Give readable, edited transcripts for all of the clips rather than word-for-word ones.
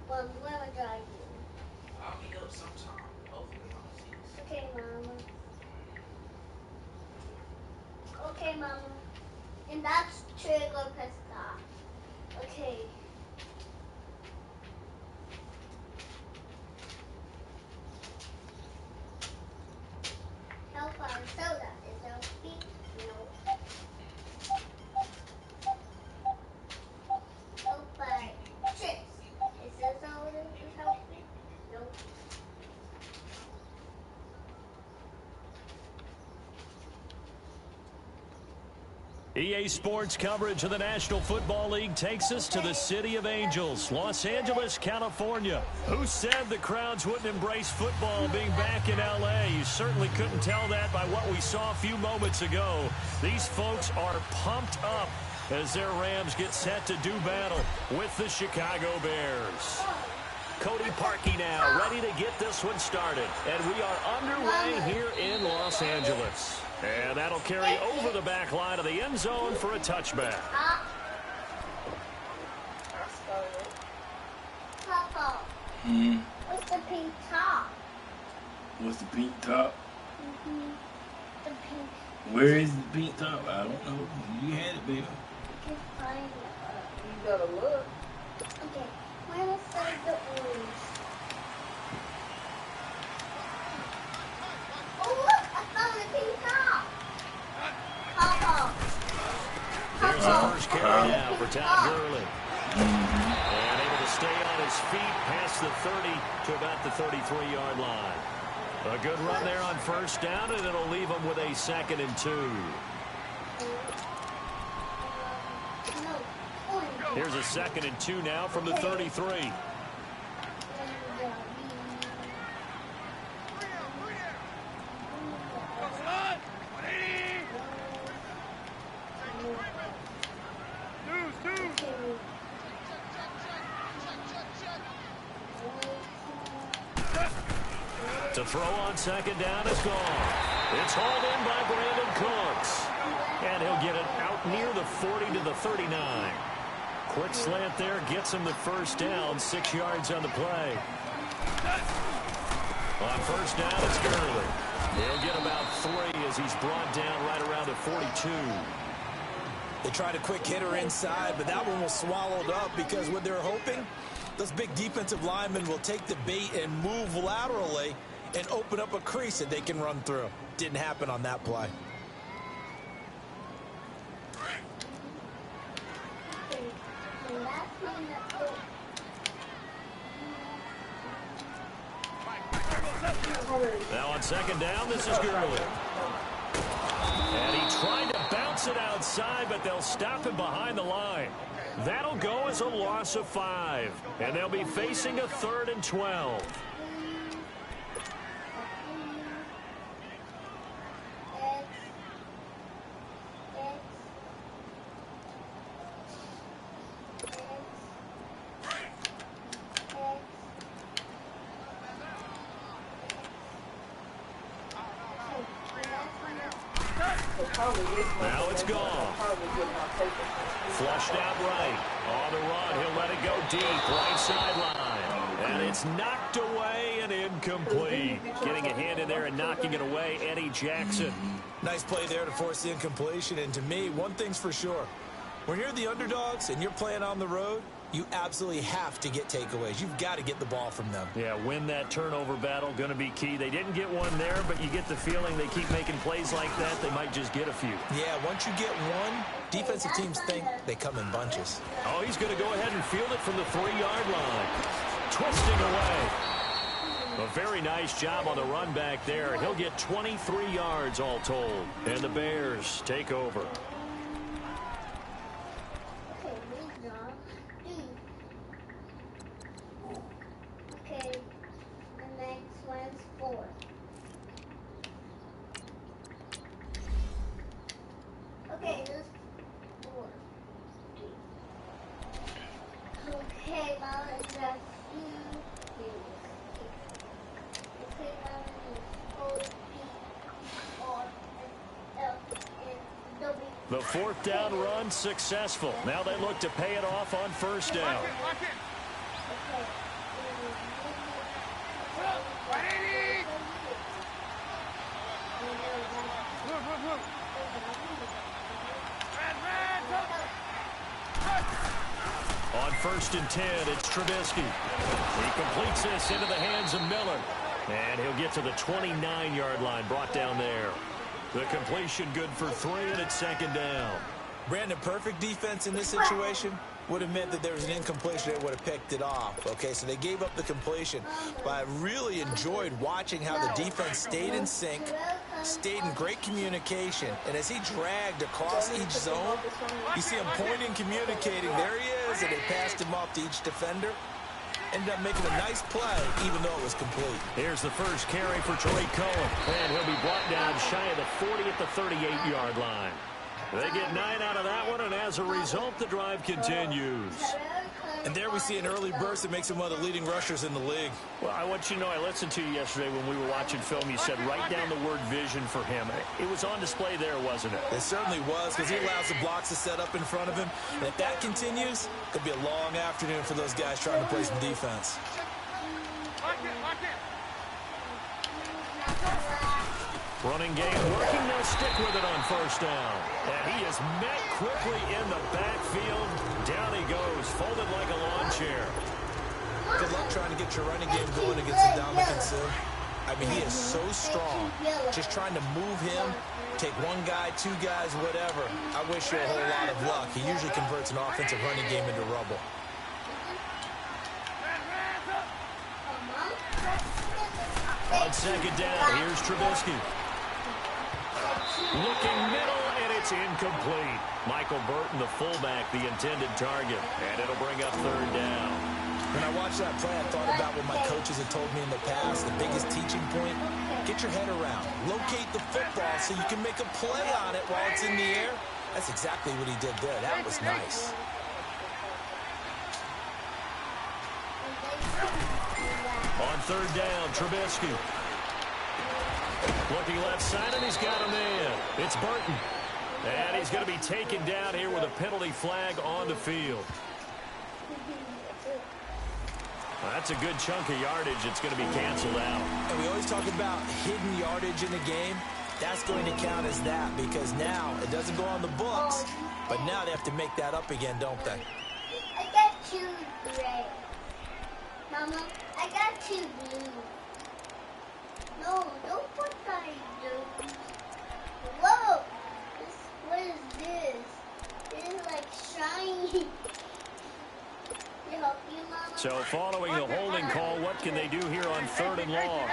Well, where am I driving? I'll be up sometime. Hopefully I'll see you. Okay, Mama. Okay, Mama. And that's trigger press stop. Okay. Hellfire soda is healthy? No. Hellfire chips is this soda is healthy? No. EA Sports coverage of the National Football League takes us to the City of Angels, Los Angeles, California. Who said the crowds wouldn't embrace football being back in L.A.? You certainly couldn't tell that by what we saw a few moments ago. These folks are pumped up as their Rams get set to do battle with the Chicago Bears. Cody Parkey now ready to get this one started. And we are underway here in Los Angeles. And that'll carry over the back line of the end zone for a touchback. Papa, what's the pink top? What's the pink top? The pink. Where is the pink top? I don't know. You had it, baby. I can find it. You gotta look. Okay, where is the orange? Oh look, I found the pink top. Papa. Here's the first carry now for Todd Gurley. And able to stay on his feet past the 30 to about the 33-yard line. A good run there on first down, and it'll leave him with a 2nd and 2. Here's a 2nd and 2 now from the 33. To throw on 2nd down is gone. It's hauled in by Brandon Cooks. And he'll get it out near the 40 to the 39. Quick slant there gets him the first down, 6 yards on the play. On first down, it's Gurley. He'll get about 3 as he's brought down right around the 42. They tried a quick hitter inside, but that one was swallowed up because what they're hoping, those big defensive linemen will take the bait and move laterally and open up a crease that they can run through. Didn't happen on that play. Now on 2nd down, this is Gurley. And he tried to bounce it outside, but they'll stop him behind the line. That'll go as a loss of 5. And they'll be facing a 3rd and 12. Now it's gone. Flushed out right. On the run, he'll let it go deep. Right sideline. And it's knocked away and incomplete. Getting a hand in there and knocking it away, Eddie Jackson. Nice play there to force the incompletion. And to me, one thing's for sure. When you're the underdogs and you're playing on the road, you absolutely have to get takeaways. You've got to get the ball from them. Yeah, win that turnover battle, going to be key. They didn't get one there, but you get the feeling they keep making plays like that, they might just get a few. Yeah, once you get one, defensive teams think they come in bunches. Oh, he's going to go ahead and field it from the 3-yard line. Twisting away. A very nice job on the run back there. He'll get 23 yards all told. And the Bears take over. Okay, the next one's 4. Okay, this is 4. Okay, now it's just okay, now it's O-P-R-S-L-N-W. The 4th down run successful. Now they look to pay it off on first down. Okay. 1st and 10. It's Trubisky. He completes this into the hands of Miller. And he'll get to the 29-yard line, brought down there. The completion good for 3, and it's 2nd down. Brandon, perfect defense in this situation would have meant that there was an incompletion that would have picked it off. Okay, so they gave up the completion. But I really enjoyed watching how the defense stayed in sync, stayed in great communication. And as he dragged across each zone, you see him pointing, communicating. There he is, and they passed him off to each defender. Ended up making a nice play, even though it was complete. Here's the first carry for Tariq Cohen. And he'll be brought down shy of the 40 at the 38-yard line. They get 9 out of that one, and as a result, the drive continues. And there we see an early burst that makes him one of the leading rushers in the league. Well, I want you to know, I listened to you yesterday when we were watching film. You said write down the word vision for him. It was on display there, wasn't it? It certainly was, because he allows the blocks to set up in front of him. And if that continues, it could be a long afternoon for those guys trying to play some defense. Running game working. They'll stick with it on 1st down. And he is met quickly in the backfield. Down he goes, folded like a lawn chair. Good luck trying to get your running game going against Ndamukong Suh. I mean, he is so strong. Just trying to move him, take one guy, 2 guys, whatever. I wish you a whole lot of luck. He usually converts an offensive running game into rubble. On 2nd down, here's Trubisky. Looking middle, and it's incomplete. Michael Burton, the fullback, the intended target. And it'll bring up 3rd down. When I watched that play, I thought about what my coaches had told me in the past. The biggest teaching point, get your head around. Locate the football so you can make a play on it while it's in the air. That's exactly what he did there. That was nice. On 3rd down, Trubisky. Looking left side, and he's got a man. It's Burton. And he's going to be taken down here with a penalty flag on the field. Well, that's a good chunk of yardage. It's going to be canceled out. And we always talk about hidden yardage in a game. That's going to count as that, because now it doesn't go on the books, but now they have to make that up again, don't they? I got 2 gray. Mama, I got 2 blue. No, don't put that in. Whoa! What is this? This is like shiny. You help you, Mama? So following the holding call, what can they do here on 3rd and long?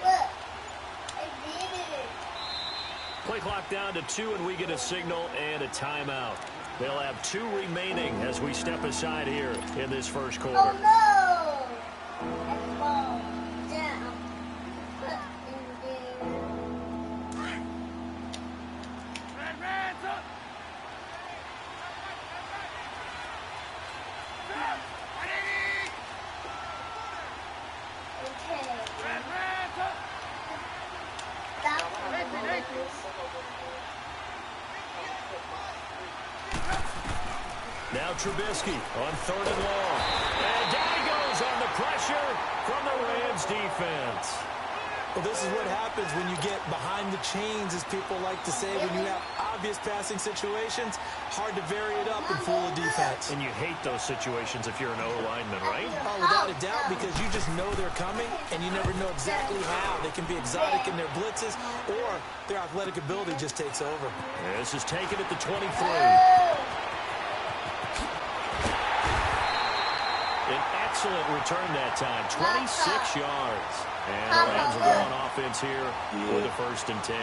Look, I did it. Play clock down to 2, and we get a signal and a timeout. They'll have 2 remaining as we step aside here in this 1st quarter. Oh no! Let's fall down. Put in there. Okay. That one. Now Trubisky on 3rd and long. And down he goes on the pressure from the Rams defense. Well, this is what happens when you get behind the chains, as people like to say. When you have obvious passing situations, hard to vary it up and fool a defense. And you hate those situations if you're an O-lineman, right? Oh, without a doubt, because you just know they're coming, and you never know exactly how. They can be exotic in their blitzes, or their athletic ability just takes over. This is taken at the 23. An excellent return that time, 26 yards. And the Rams will go on offense here with a 1st and 10.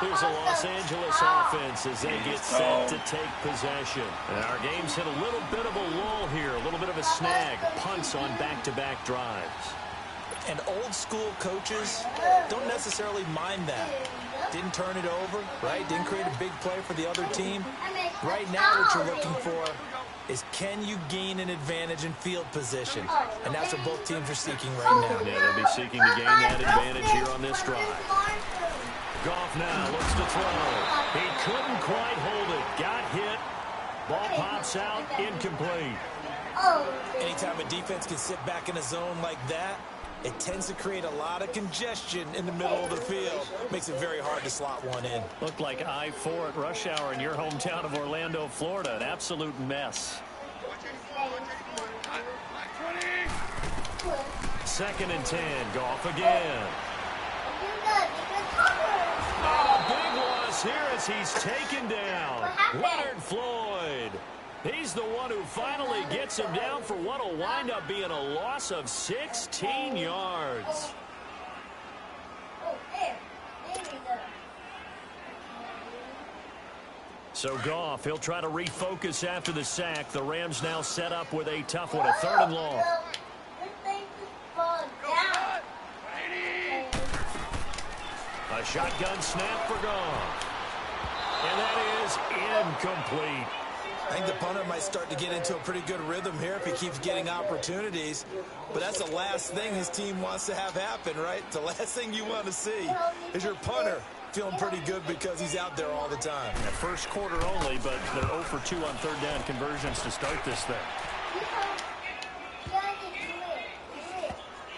Here's the Los Angeles offense as they get set to take possession. And our game's hit a little bit of a lull here, a little bit of a snag. Punts on back-to-back drives. And old school coaches don't necessarily mind that. Didn't turn it over, right? Didn't create a big play for the other team. Right now what you're looking for is, can you gain an advantage in field position? And that's what both teams are seeking right now. Yeah, they'll be seeking to gain that advantage here on this drive. Goff now looks to throw. He couldn't quite hold it. Got hit. Ball pops out. Incomplete. Anytime a defense can sit back in a zone like that, it tends to create a lot of congestion in the middle of the field. Makes it very hard to slot one in. Looked like I-4 at rush hour in your hometown of Orlando, Florida. An absolute mess. 2nd and 10. Goff again. And a big loss here as he's taken down. Leonard Floyd. He's the one who finally gets him down for what will wind up being a loss of 16 yards. So Goff, he'll try to refocus after the sack. The Rams now set up with a tough one, a 3rd and long. A shotgun snap for Goff. And that is incomplete. I think the punter might start to get into a pretty good rhythm here if he keeps getting opportunities. But that's the last thing his team wants to have happen, right? The last thing you want to see is your punter feeling pretty good because he's out there all the time. Yeah, first quarter only, but they're 0 for 2 on 3rd down conversions to start this thing.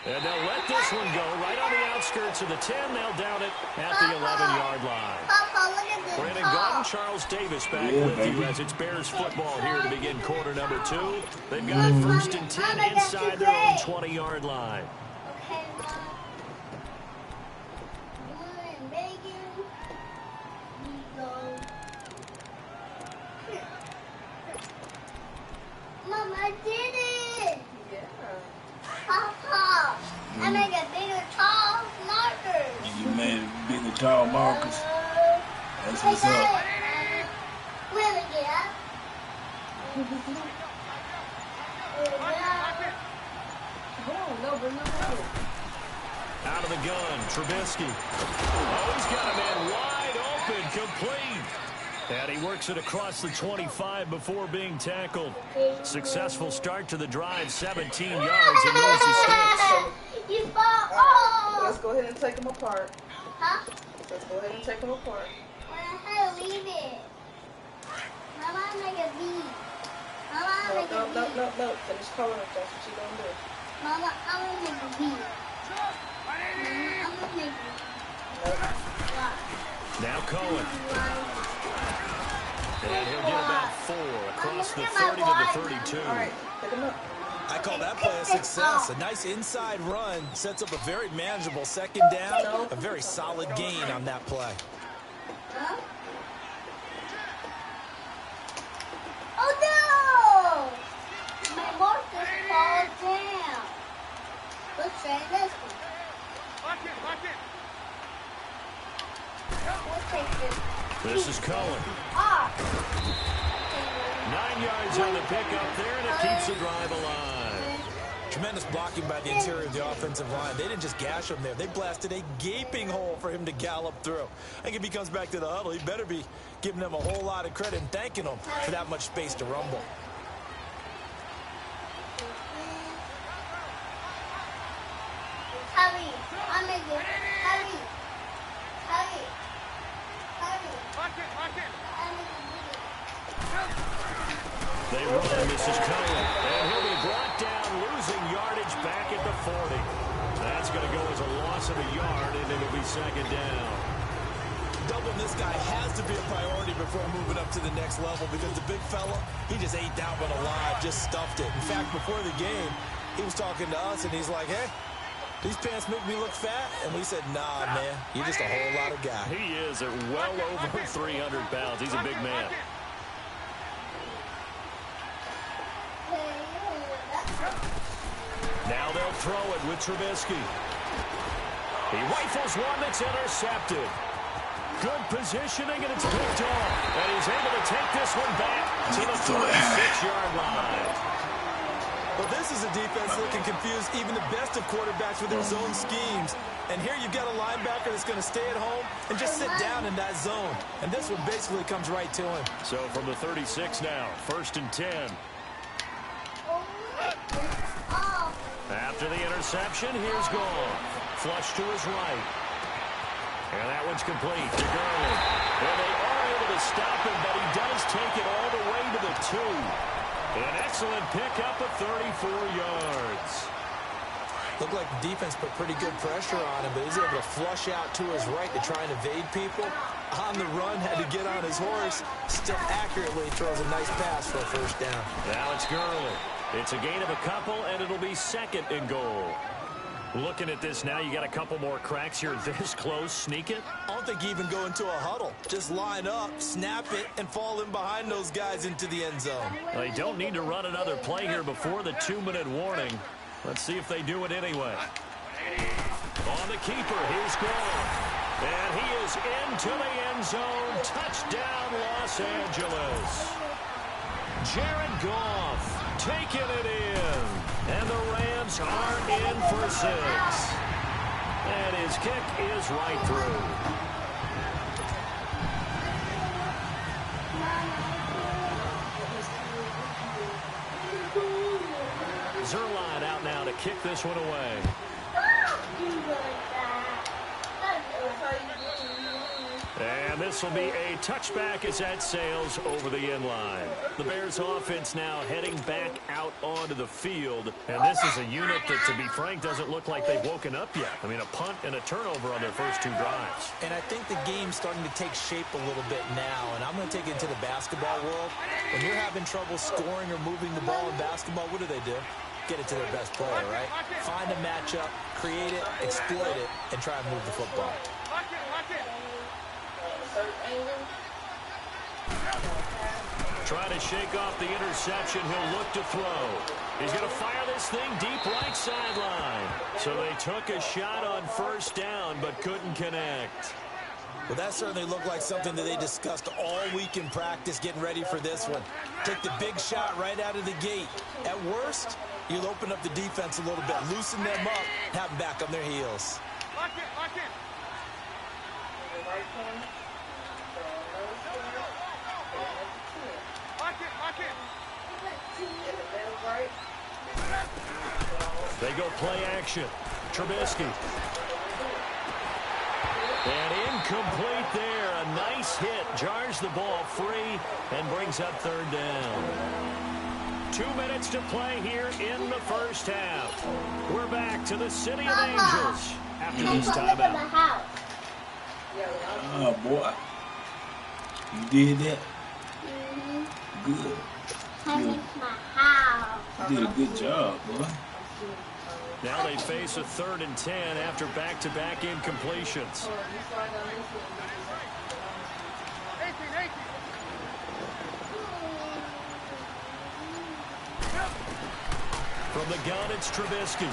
And they'll let this one go right on the outskirts of the 10. They'll down it at the 11-yard line. Papa, look at this. Brandon Gaudin, Charles Davis back with you as it's Bears football here to begin quarter number 2. They've got it 1st and 10 inside their own 20-yard line. Okay, Mom. Mom, I did it! Yeah. Papa, I make a bigger tall marker. You made bigger, tall markers. That's what's Hey, up. Dad, will we get up? Out of the gun, Trubisky. Oh, he's got a man wide open, complete. And he works it across the 25 before being tackled. Successful start to the drive, 17 yards, and moves the sticks. You fall off. Let's go ahead and take them apart. Huh? Let's go ahead and take them apart. How to leave it? Mama, make a V. Mama, make a V. No. Finish coloring. That's what you're going to do. Mama, I'm going to make a V. I'm going to make a V. Now Cohen. And he'll get about 4 across the 30 to the 32. All right, pick them up. I call that play a success. A nice inside run sets up a very manageable 2nd down. A very solid gain on that play. Huh? Oh no! My marker falls down. Let's try this one. Let's take this. This is Cohen. 9 yards on the pickup there, and it keeps the drive alive. Tremendous blocking by the interior of the offensive line. They didn't just gash him there. They blasted a gaping hole for him to gallop through. I think if he comes back to the huddle, he better be giving them a whole lot of credit and thanking them for that much space to rumble. Hurry! I'm making it. Hurry! Hurry! Hurry! They run. This is Cohen. And he'll be brought down, losing yardage back at the 40. That's going to go as a loss of a yard, and it'll be 2nd down. Doubling this guy has to be a priority before moving up to the next level because the big fella, he just ate that one alive, just stuffed it. In fact, before the game, he was talking to us, and he's like, hey, these pants make me look fat. And we said, nah, man, you're just a whole lot of guy. He is at well over 300 pounds. He's a big man. Now they'll throw it with Trubisky. He rifles one that's intercepted. Good positioning, and it's picked off. And he's able to take this one back to the 46-yard line. Well, this is a defense that can confuse even the best of quarterbacks with their zone schemes. And here you've got a linebacker that's going to stay at home and just sit down in that zone. And this one basically comes right to him. So from the 36 now, 1st and 10. After the interception, here's Goff. Flush to his right. And that one's complete to Gurley. And they are able to stop him, but he does take it all the way to the 2. An excellent pickup of 34 yards. Looked like the defense put pretty good pressure on him, but he's able to flush out to his right to try and evade people. On the run, had to get on his horse. Still accurately throws a nice pass for a first down. Now it's Gurley. It's a gain of a couple, and it'll be second and goal. Looking at this now, you got a couple more cracks here this close. Sneak it. I don't think you even go into a huddle. Just line up, snap it, and fall in behind those guys into the end zone. They don't need to run another play here before the 2-minute warning. Let's see if they do it anyway. On the keeper, he's gone. And he is into the end zone. Touchdown, Los Angeles. Jared Goff taking it in. And the Rams are in for 6. And his kick is right through. Zerline out now to kick this one away. And this will be a touchback as that sails over the end line. The Bears offense now heading back out onto the field. And this is a unit that, to be frank, doesn't look like they've woken up yet. I mean, a punt and a turnover on their first 2 drives. And I think the game's starting to take shape a little bit now. And I'm going to take it into the basketball world. When you're having trouble scoring or moving the ball in basketball, what do? Get it to their best player, right? Find a matchup, create it, exploit it, and try and move the football. Trying to shake off the interception. He'll look to throw. He's going to fire this thing deep right sideline. So they took a shot on first down, but couldn't connect. Well, that certainly looked like something that they discussed all week in practice getting ready for this one. Take the big shot right out of the gate. At worst, you'll open up the defense a little bit, loosen them up, have them back on their heels. Lock it. They go play action. Trubisky. And incomplete there. A nice hit. Jars the ball free and brings up third down. 2 minutes to play here in the first half. We're back to the City of Angels after this timeout. Oh, boy. You did that? Good. You did a good job, boy. Now they face a 3rd and 10 after back-to-back incompletions. From the gun, it's Trubisky.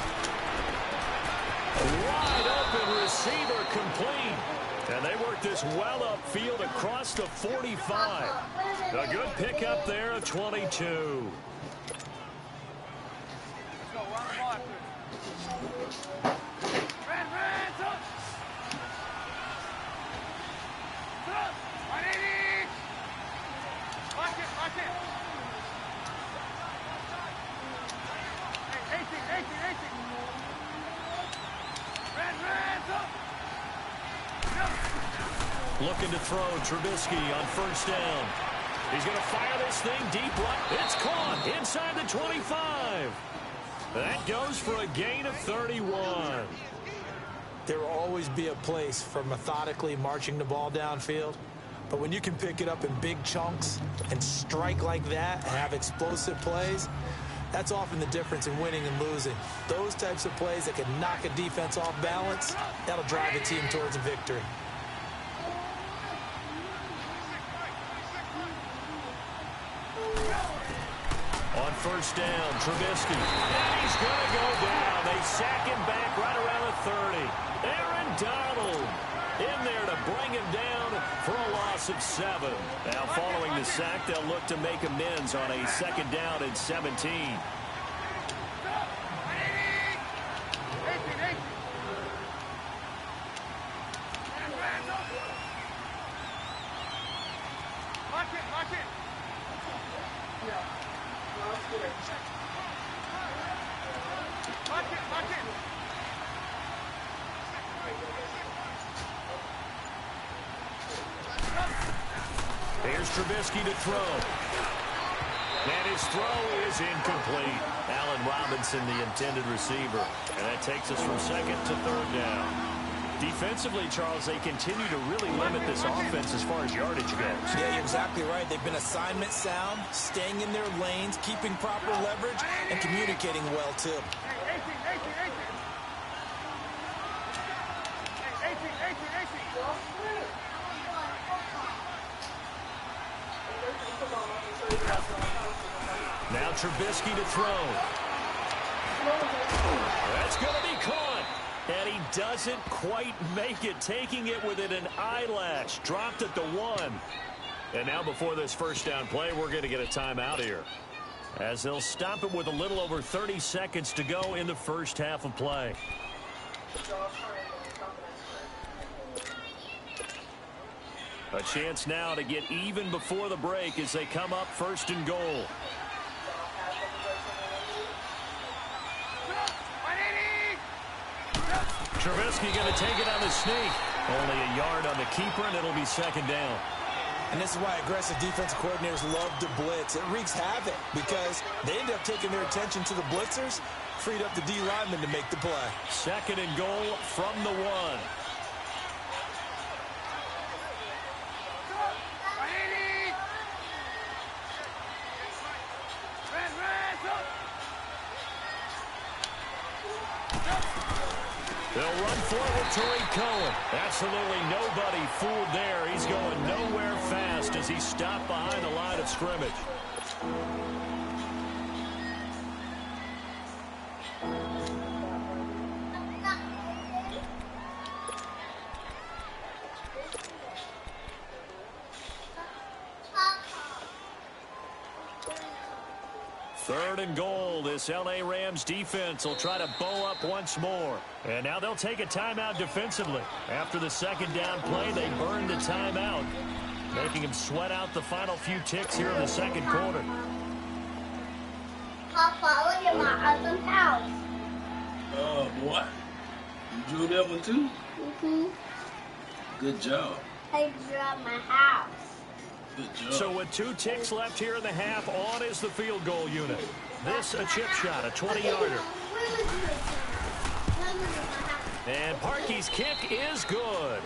Wide open receiver complete. And they work this well upfield across the 45. A good pickup there of 22. Looking to throw. Trubisky on first down. He's going to fire this thing deep right. It's caught inside the 25. That goes for a gain of 31. There will always be a place for methodically marching the ball downfield. But when you can pick it up in big chunks and strike like that and have explosive plays, that's often the difference in winning and losing. Those types of plays that can knock a defense off balance, that'll drive a team towards a victory. On first down, Trubisky. And he's going to go down. They sack him back right around the 30. Aaron Donald in there to bring him down for a loss of 7. Now following the sack, they'll look to make amends on a 2nd down and 17. Here's Trubisky to throw. And his throw is incomplete. Allen Robinson, the intended receiver. And that takes us from second to third down. Defensively, Charles, they continue to really limit this offense as far as yardage goes. Yeah, you're exactly right. They've been assignment sound, staying in their lanes, keeping proper leverage, and communicating well, too. Now Trubisky to throw. That's going to be caught. And he doesn't quite make it, taking it within an eyelash. Dropped at the 1. And now before this first down play, we're going to get a timeout here, as they'll stop it with a little over 30 seconds to go in the first half of play. A chance now to get even before the break as they come up first and goal. Trubisky going to take it on the sneak. Only a yard on the keeper, and it'll be second down. And this is why aggressive defensive coordinators love to blitz. It wreaks havoc because they end up taking their attention to the blitzers, freed up the D lineman to make the play. Second and goal from the 1. They'll run forward to Cohen. Absolutely nobody fooled there. He's going nowhere fast as he stopped behind the line of scrimmage. Third and goal. This L.A. Rams defense will try to bow up once more. And now they'll take a timeout defensively. After the second down play, they burned the timeout, making him sweat out the final few ticks here in the second quarter. Papa, look at my awesome house. Oh, boy. You drew that one, too? Mm-hmm. Good job. I drew my house. Good job. So with 2 ticks left here in the half, on is the field goal unit. This a chip shot, a 20-yarder. And Parkey's kick is good.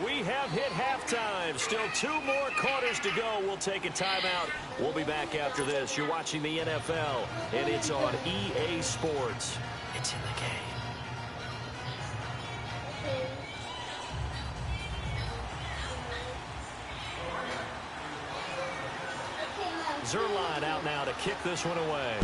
We have hit halftime. Still 2 more quarters to go. We'll take a timeout. We'll be back after this. You're watching the NFL, and it's on EA Sports. It's in the game. Zerline out now to kick this one away.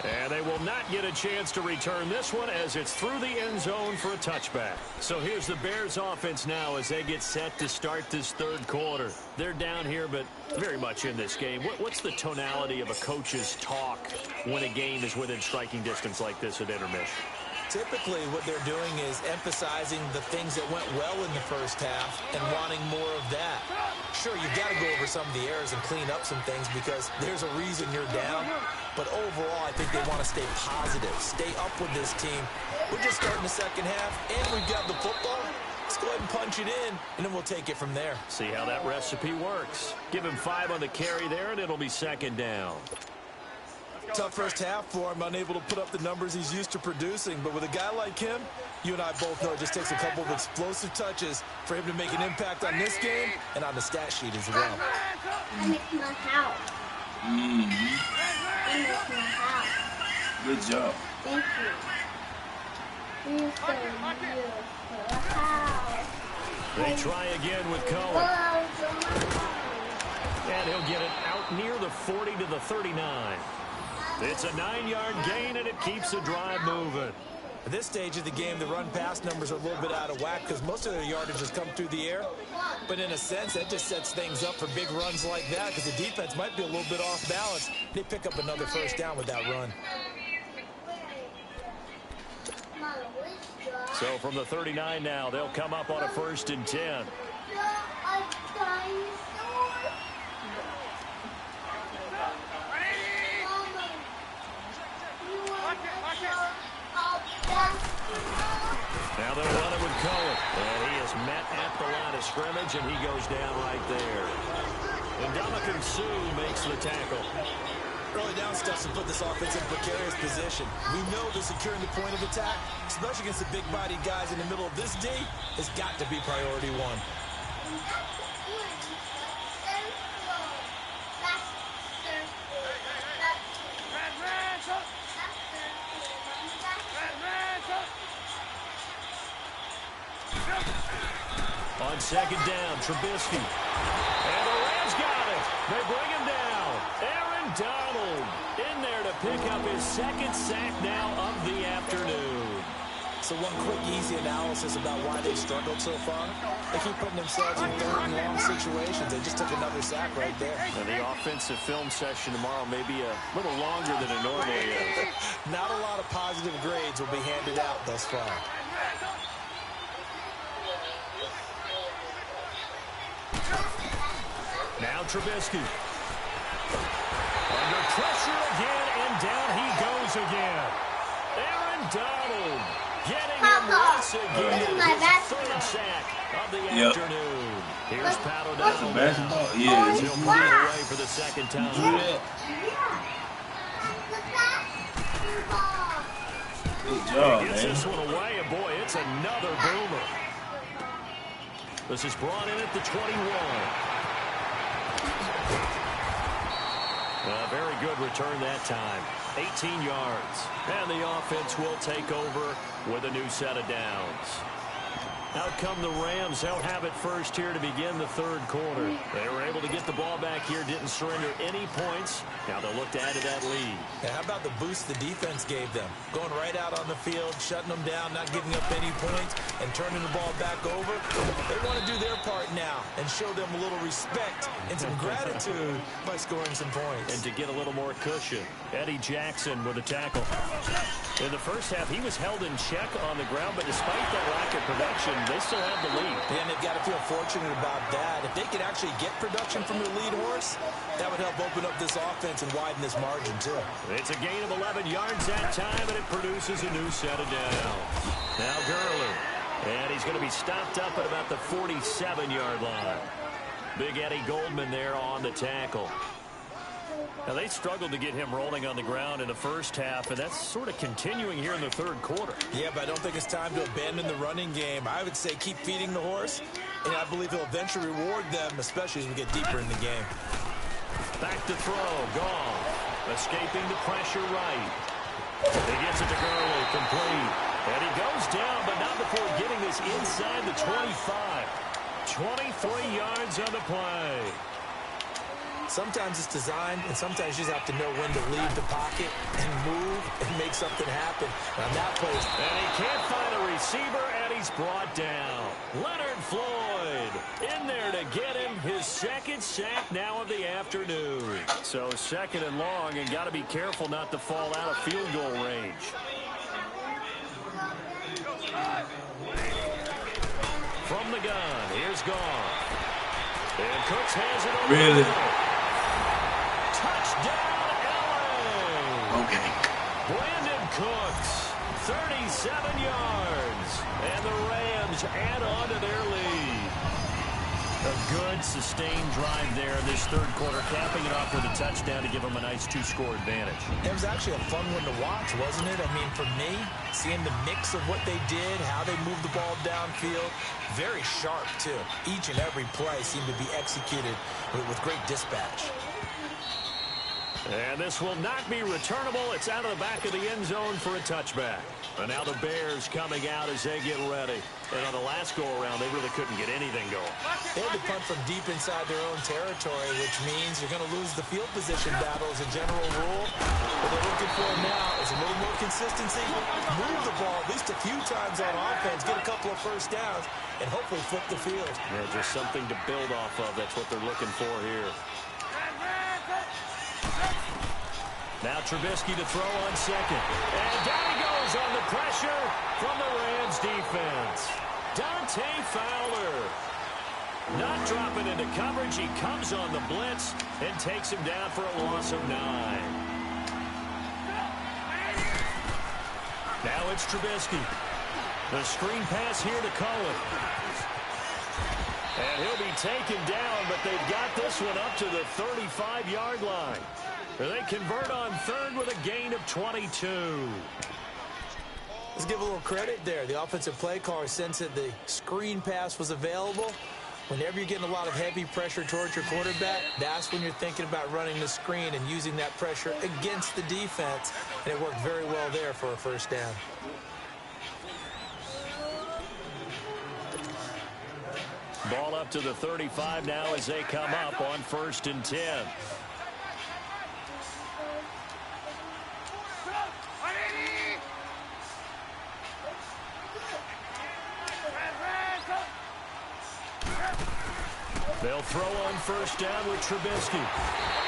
And they will not get a chance to return this one as it's through the end zone for a touchback. So here's the Bears offense now as they get set to start this third quarter. They're down here, but very much in this game. What's the tonality of a coach's talk when a game is within striking distance like this at intermission? Typically, what they're doing is emphasizing the things that went well in the first half and wanting more of that. Sure, you've got to go over some of the errors and clean up some things because there's a reason you're down. But overall, I think they want to stay positive, stay up with this team. We're just starting the second half, and we've got the football. Let's go ahead and punch it in, and then we'll take it from there. See how that recipe works. Give him 5 on the carry there, and it'll be second down. Tough first half for him, unable to put up the numbers he's used to producing. But with a guy like him, you and I both know it just takes a couple of explosive touches for him to make an impact on this game and on the stat sheet as well. I make my house. I make my house. Good job. Thank you. You're so beautiful. House. They try again with Cohen. And he'll get it out near the 40 to the 39. It's a 9-yard gain, and it keeps the drive moving. At this stage of the game, the run-pass numbers are a little bit out of whack because most of their yardage has come through the air. But in a sense, that just sets things up for big runs like that because the defense might be a little bit off balance. They pick up another first down with that run. So from the 39 now, they'll come up on a 1st and 10. Now they'll run it with Cohen. And he is met at the line of of scrimmage, and he goes down right there. And Dominican Sue makes the tackle. Early down steps to put this offense in a precarious position. We know they're securing the point of attack, especially against the big-bodied guys in the middle of this D, has got to be priority one. On second down, Trubisky. And the Rams got it. They bring him down. Aaron Donald in there to pick up his second sack now of the afternoon. So one quick, easy analysis about why they've struggled so far. They keep putting themselves in third and long situations. They just took another sack right there. And the offensive film session tomorrow may be a little longer than it normally is. Not a lot of positive grades will be handed out thus far. Now Trubisky. Under pressure again, and down he goes again. Aaron Donald getting him once again. His third sack of the afternoon. Here's Pat O'Donnell. Basketball, yeah. He'll put it away for the second time. Good job, He gets man. this one away, and boy, it's another boomer. This is brought in at the 21. A very good return that time. 18 yards. And the offense will take over with a new set of downs. Out come the Rams. They'll have it first here to begin the third quarter. They were able to get the ball back here, didn't surrender any points. Now they'll look to add to that lead. Now, how about the boost the defense gave them? Going right out on the field, shutting them down, not giving up any points, and turning the ball back over. They want to do their part now and show them a little respect and some gratitude by scoring some points. And to get a little more cushion, Eddie Jackson with a tackle. In the first half, he was held in check on the ground, but despite that lack of production, they still have the lead. And they've got to feel fortunate about that. If they could actually get production from their lead horse, that would help open up this offense and widen this margin, too. It's a gain of 11 yards that time, and it produces a new set of downs. Now Gurley. And he's going to be stopped up at about the 47-yard line. Big Eddie Goldman there on the tackle. Now, they struggled to get him rolling on the ground in the first half, and that's sort of continuing here in the third quarter. Yeah, but I don't think it's time to abandon the running game. I would say keep feeding the horse, and I believe he'll eventually reward them, especially as we get deeper in the game. Back to throw. Goff escaping the pressure right. He gets it to Gurley, complete. And he goes down, but not before getting this inside the 25. 23 yards on the play. Sometimes it's designed, and sometimes you just have to know when to leave the pocket and move and make something happen. And on that play, and he can't find a receiver, and he's brought down. Leonard Floyd in there to get him his second sack now of the afternoon. So second and long, and got to be careful not to fall out of field goal range. From the gun, here's Goff. And Cooks has it over. Really? Touchdown, LA. Okay. Brandon Cooks, 37 yards. And the Rams add on to their lead. A good, sustained drive there in this third quarter, capping it off with a touchdown to give them a nice two-score advantage. it was actually a fun one to watch, wasn't it? I mean, for me, seeing the mix of what they did, how they moved the ball downfield, very sharp, too. Each and every play seemed to be executed with great dispatch. And this will not be returnable. It's out of the back of the end zone for a touchback. And now the Bears coming out as they get ready. And on the last go-around, they really couldn't get anything going. They had to punt from deep inside their own territory, which means you're going to lose the field position battle as a general rule. What they're looking for now is a little more consistency, move the ball at least a few times on offense, get a couple of first downs, and hopefully flip the field. Yeah, just something to build off of. That's what they're looking for here. Now Trubisky to throw on second. And down he goes on the pressure from the Rams defense. Dante Fowler. Not dropping into coverage. He comes on the blitz and takes him down for a loss of 9. Now it's Trubisky. The screen pass here to Cohen. And he'll be taken down, but they've got this one up to the 35-yard line. They convert on third with a gain of 22. Let's give a little credit there. The offensive play caller sensed that the screen pass was available. Whenever you're getting a lot of heavy pressure towards your quarterback, that's when you're thinking about running the screen and using that pressure against the defense. And it worked very well there for a first down. Ball up to the 35 now as they come up on 1st and 10. They'll throw on 1st down with Trubisky.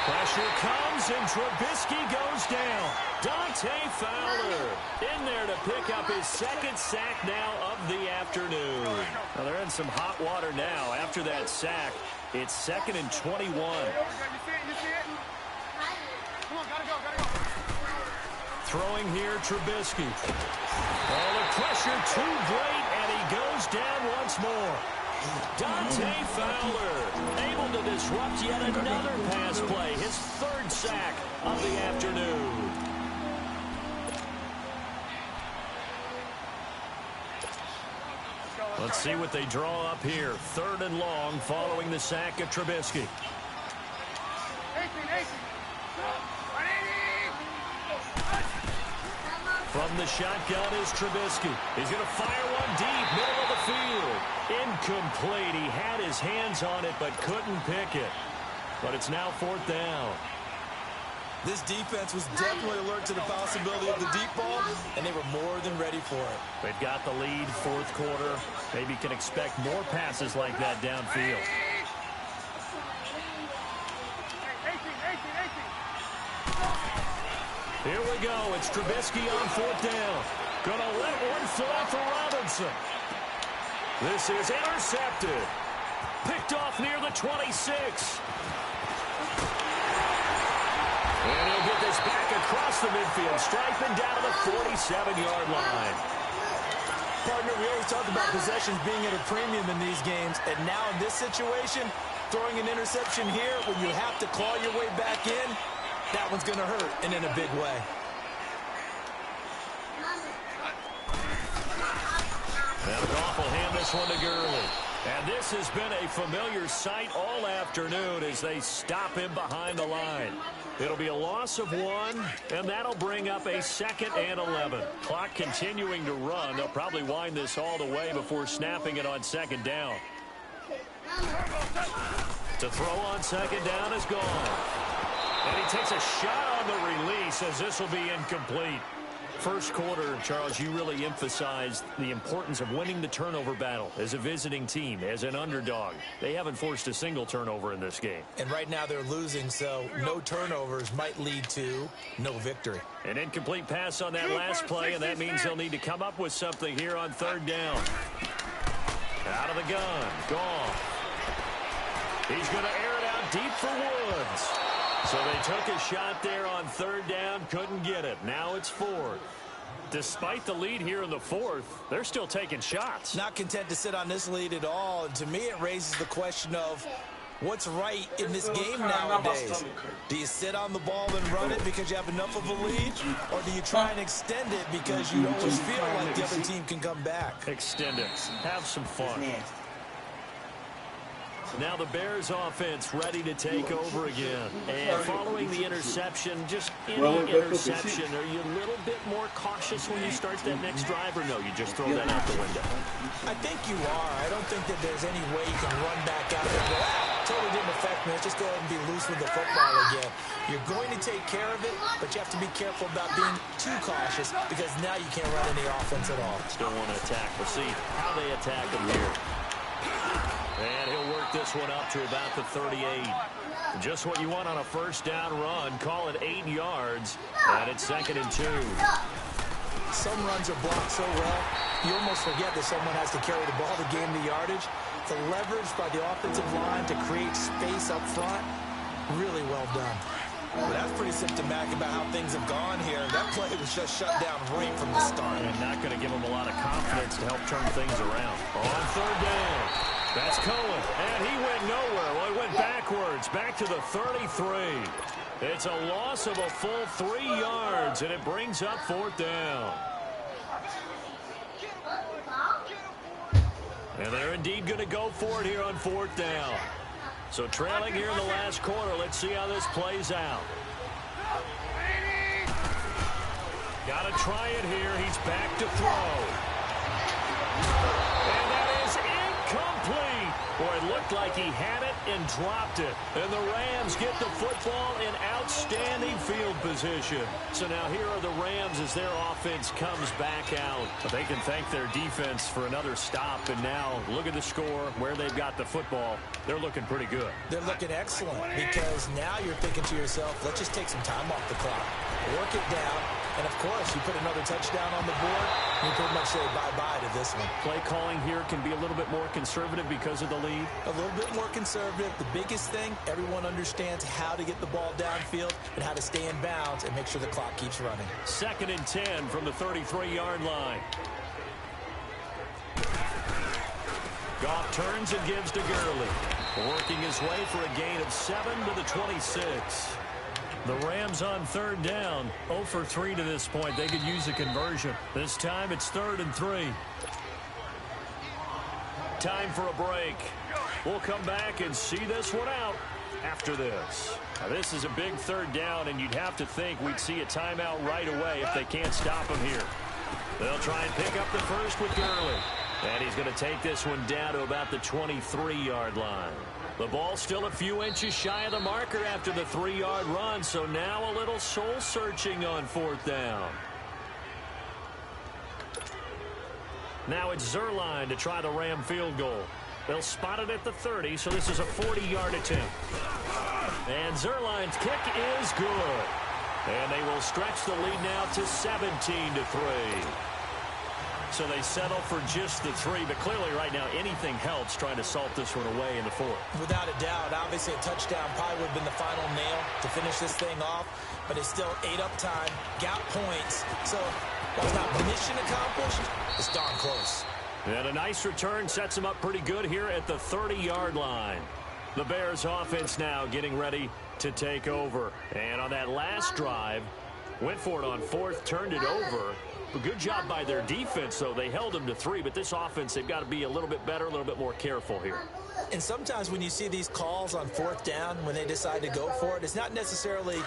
Pressure comes, and Trubisky goes down. Dante Fowler in there to pick up his 2nd sack now of the afternoon. Well, they're in some hot water now. After that sack, it's 2nd and 21. Throwing here, Trubisky. Oh, the pressure too great, and he goes down once more. Dante Fowler able to disrupt yet another pass play. His 3rd sack of the afternoon. Let's see what they draw up here. 3rd and long following the sack of Trubisky. From the shotgun is Trubisky. He's going to fire one deep, middle of the field. Incomplete. He had his hands on it but couldn't pick it. But it's now 4th down. This defense was definitely alert to the possibility of the deep ball, and they were more than ready for it. They've got the lead, 4th quarter. Maybe can expect more passes like that downfield. Here we go. It's Trubisky on 4th down. Gonna let one fly for Robinson. This is intercepted. Picked off near the 26. And he'll get this back across the midfield stripe and down to the 47-yard line. Partner, we always talk about possessions being at a premium in these games, and now in this situation, throwing an interception here when you have to claw your way back in, that one's going to hurt, and in a big way. Now Goff will hand this one to Gurley. And this has been a familiar sight all afternoon as they stop him behind the line. It'll be a loss of 1, and that'll bring up a 2nd and 11. Clock continuing to run. They'll probably wind this all the way before snapping it on 2nd down. To throw on 2nd down is gone. And he takes a shot on the release as this will be incomplete. First quarter, Charles, you really emphasized the importance of winning the turnover battle as a visiting team, as an underdog. They haven't forced a single turnover in this game. And right now they're losing, so no turnovers might lead to no victory. An incomplete pass on that last play, and that means they'll need to come up with something here on 3rd down. Out of the gun, Goff. He's going to air it out deep for Woods. So they took a shot there on 3rd down, couldn't get it. Now it's 4th. Despite the lead here in the 4th, they're still taking shots. Not content to sit on this lead at all. And to me, it raises the question of what's right in this game nowadays. Do you sit on the ball and run it because you have enough of a lead? Or do you try and extend it because you always feel like the other team can come back? Extend it. Have some fun. Now the Bears offense ready to take over again. And following the interception, just any interception, are you a little bit more cautious when you start that next drive, or no, you just throw that out the window? I think you are. I don't think that there's any way you can run back out there and go, totally didn't affect me. Let's just go ahead and be loose with the football again. You're going to take care of it, but you have to be careful about being too cautious because now you can't run any offense at all. Still want to attack. We'll see how they attack him here. And he'll work this one up to about the 38. Just what you want on a 1st down run. Call it 8 yards. And it's 2nd and 2. Some runs are blocked so well, you almost forget that someone has to carry the ball to gain the yardage. The leverage by the offensive line to create space up front, really well done. Well, that's pretty symptomatic about how things have gone here. That play was just shut down right from the start. And not going to give him a lot of confidence to help turn things around. On 3rd down. That's Cohen, and backwards, back to the 33. It's a loss of a full 3 yards, and it brings up 4th down. And they're indeed going to go for it here on 4th down. So trailing here in the last quarter. Let's see how this plays out. Got to try it here. He's back to throw. And that is incomplete. Boy, it looked like he had it and dropped it. And the Rams get the football in outstanding field position. So now here are the Rams as their offense comes back out. But they can thank their defense for another stop. And now look at the score, where they've got the football. They're looking pretty good. They're looking excellent because now you're thinking to yourself, let's just take some time off the clock. Work it down. And, of course, you put another touchdown on the board, you pretty much say bye-bye to this one. Play calling here can be a little bit more conservative because of the lead. A little bit more conservative. The biggest thing, everyone understands how to get the ball downfield and how to stay in bounds and make sure the clock keeps running. 2nd and 10 from the 33-yard line. Goff turns and gives to Gurley. Working his way for a gain of 7 to the 26. The Rams on 3rd down. 0 for 3 to this point. They could use a conversion. This time it's 3rd and 3. Time for a break. We'll come back and see this one out after this. Now, this is a big 3rd down, and you'd have to think we'd see a timeout right away if they can't stop him here. They'll try and pick up the first with Gurley. And he's going to take this one down to about the 23-yard line. The ball still a few inches shy of the marker after the 3-yard run, so now a little soul-searching on 4th down. Now it's Zerline to try the Ram field goal. They'll spot it at the 30, so this is a 40-yard attempt. And Zerline's kick is good. And they will stretch the lead now to 17-3. So they settle for just the 3, but clearly right now anything helps trying to salt this one away in the 4th. Without a doubt, obviously a touchdown probably would have been the final nail to finish this thing off, but it's still ate up time, got points, so while it's not mission accomplished, it's darn close. And a nice return sets them up pretty good here at the 30-yard line. The Bears offense now getting ready to take over. And on that last drive, went for it on 4th, turned it over. A good job by their defense, though. They held them to 3, but this offense, they've got to be a little bit better, a little bit more careful here. And sometimes when you see these calls on 4th down, when they decide to go for it, it's not necessarily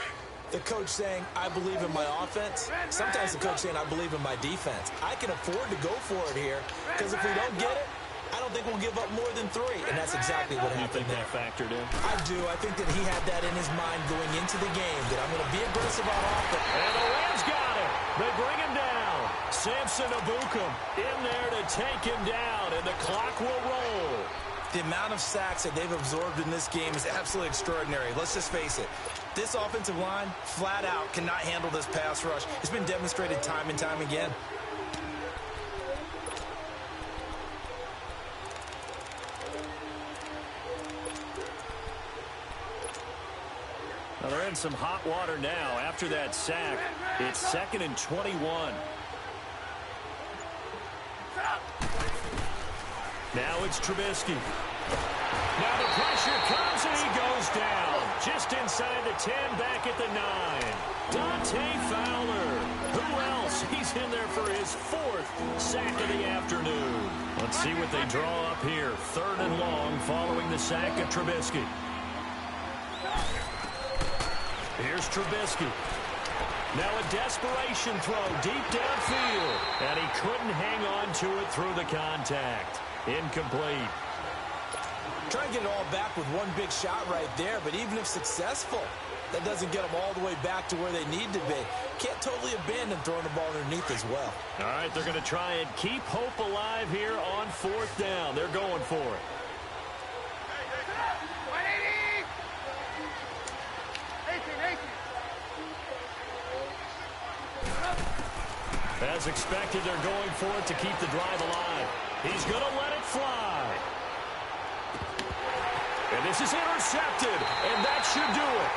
the coach saying, I believe in my offense. Sometimes the coach saying, I believe in my defense. I can afford to go for it here, because if we don't get it, I don't think we'll give up more than 3. And that's exactly what happened there. You think that factored in? I do. I think that he had that in his mind going into the game, that I'm going to be aggressive on offense. And the Rams got it. They bring him down. Samson Abukum in there to take him down, and the clock will roll. The amount of sacks that they've absorbed in this game is absolutely extraordinary. Let's just face it. This offensive line, flat out, cannot handle this pass rush. It's been demonstrated time and time again. Now they're in some hot water now. After that sack, it's 2nd and 21. Now it's Trubisky. Now the pressure comes and he goes down. Just inside the 10, back at the 9. Dante Fowler. Who else? He's in there for his 4th sack of the afternoon. Let's see what they draw up here. 3rd and long following the sack of Trubisky. Here's Trubisky. Now a desperation throw deep downfield. And he couldn't hang on to it through the contact. Incomplete. Try and get it all back with one big shot right there, but even if successful, that doesn't get them all the way back to where they need to be. Can't totally abandon throwing the ball underneath as well. All right, they're going to try and keep hope alive here on 4th down. They're going for it. As expected, they're going for it to keep the drive alive. He's going to let it fly. And this is intercepted, and that should do it.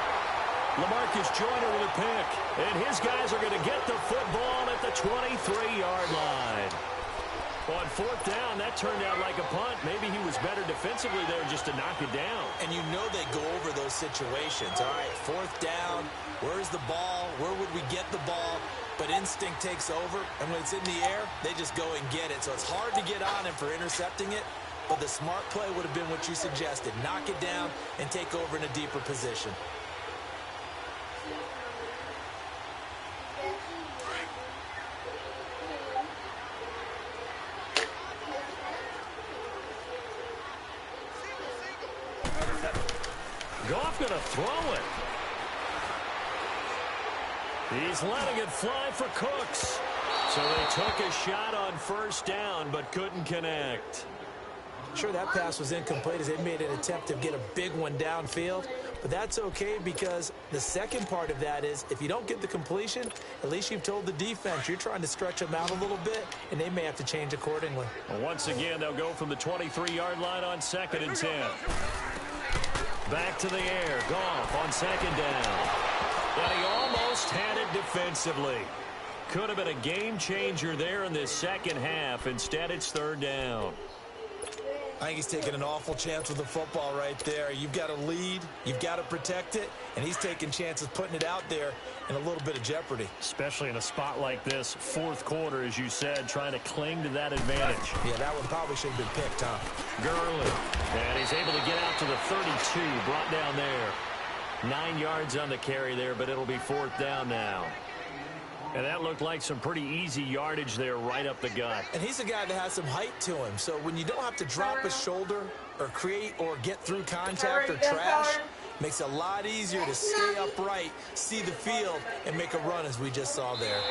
LaMarcus Joyner with a pick, and his guys are going to get the football at the 23-yard line. On fourth down, that turned out like a punt. Maybe he was better defensively there just to knock it down. And you know they go over those situations. All right, fourth down, where's the ball? Where would we get the ball? But instinct takes over, and when it's in the air, they just go and get it. So it's hard to get on him for intercepting it, but the smart play would have been what you suggested. Knock it down and take over in a deeper position. Goff going to throw it. He's letting it fly for Cooks. So they took a shot on first down, but couldn't connect. Sure, that pass was incomplete as they made an attempt to get a big one downfield, but that's okay because the second part of that is if you don't get the completion, at least you've told the defense you're trying to stretch them out a little bit, and they may have to change accordingly. Well, once again, they'll go from the 23-yard line on 2nd and 10. Back to the air. Goff on 2nd down. And he almost had it defensively. Could have been a game changer there in this second half. Instead, it's 3rd down. I think he's taking an awful chance with the football right there. You've got to lead, you've got to protect it, and he's taking chances putting it out there in a little bit of jeopardy. Especially in a spot like this, 4th quarter, as you said, trying to cling to that advantage. Yeah, that one probably should have been picked, huh? Gurley, and he's able to get out to the 32, brought down there. 9 yards on the carry there, but it'll be 4th down now. And that looked like some pretty easy yardage there right up the gut. And he's a guy that has some height to him, so when you don't have to drop his shoulder or create or get through contact or trash, makes it a lot easier to stay upright, see the field, and make a run as we just saw there.